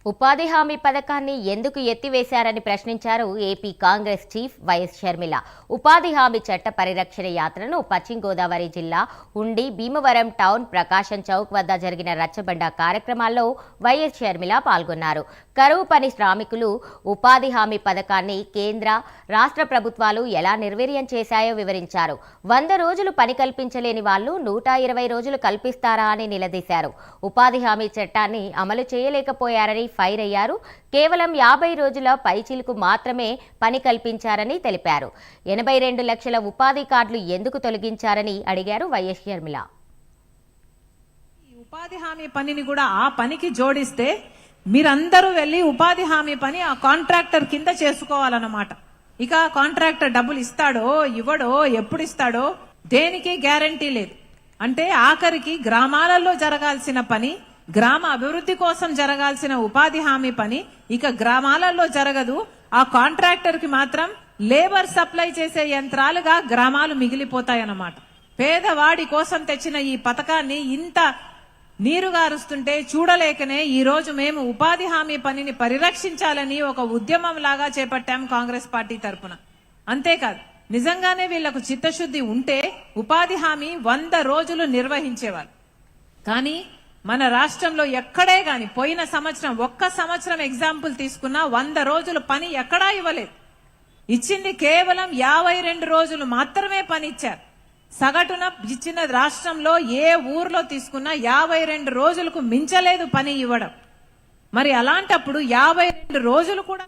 ఉపాధి హామీ పథకాన్ని ఎందుకు ఎత్తివేశారని ప్రశ్నించారు AP Congress chief YS Sharmila. ఉపాధి హామీ చట్ట పరిరక్షణ యాత్రను పశ్చిమ గోదావరి జిల్లా ఉండి భీమవరం టౌన్ ప్రకాశం చౌక్ వద్ద జరిగిన రచ్చబండ కార్యక్రమాల్లో వైఎస్ షర్మిల పాల్గొన్నారు. కరువు పని శ్రామికులు ఉపాధి హామీ పథకాన్ని కేంద్ర, రాష్ట్ర ప్రభుత్వాలు ఎలా నిర్వీర్యం చేశాయో వివరించారు. 100 రోజులు పని కల్పించలేని వాళ్లు 120 రోజులు కల్పిస్తారా అని నిలదీశారు. ఉపాధి హామీ చట్టాన్ని అమలు చేయలేకపోయారని ఫైర్ అయ్యారు. కేవలం 50 రోజుల పైచిలుకు మాత్రమే పని కల్పించారని తెలిపారు. 82 లక్షల ఉపాధి కార్డులు ఎందుకు తొలగించారని అడిగారు వైఎస్ షర్మిల. ఉపాధి హామీ పనిని కూడా ఆ పనికి జోడిస్తే మీరందరూ వెళ్ళి ఉపాధి హామీ పని ఆ కాంట్రాక్టర్ కింద చేసుకోవాలన్నమాట. ఇక కాంట్రాక్టర్ డబ్బులు ఇస్తాడో ఇవ్వడో ఎప్పుడు ఇస్తాడో దేనికి గ్యారంటీ లేదు. అంటే ఆఖరికి గ్రామాలలో జరగాల్సిన పని, గ్రామ అభివృద్ధి కోసం జరగాల్సిన ఉపాధి హామీ పని ఇక గ్రామాలలో జరగదు. ఆ కాంట్రాక్టర్ కి మాత్రం లేబర్ సప్లై చేసే యంత్రాలుగా గ్రామాలు మిగిలిపోతాయన్నమాట. పేదవాడి కోసం తెచ్చిన ఈ పథకాన్ని ఇంత నీరుగారుస్తుంటే చూడలేకనే ఈ రోజు మేము ఉపాధి హామీ పనిని పరిరక్షించాలని ఒక ఉద్యమం లాగా చేపట్టాం కాంగ్రెస్ పార్టీ తరఫున. అంతేకాదు, నిజంగానే వీళ్లకు చిత్తశుద్ధి ఉంటే ఉపాధి హామీ 100 రోజులు నిర్వహించేవారు. కానీ మన రాష్ట్రంలో ఎక్కడే గాని పోయిన సంవత్సరం ఒక్క సంవత్సరం ఎగ్జాంపుల్ తీసుకున్నా 100 రోజులు పని ఎక్కడా ఇవ్వలేదు. ఇచ్చింది కేవలం 52 రోజులు మాత్రమే పని ఇచ్చారు. సగటున ఇచ్చిన రాష్ట్రంలో ఏ ఊర్లో తీసుకున్నా 52 రోజులకు మించలేదు పని ఇవ్వడం. మరి అలాంటప్పుడు 52 రోజులు కూడా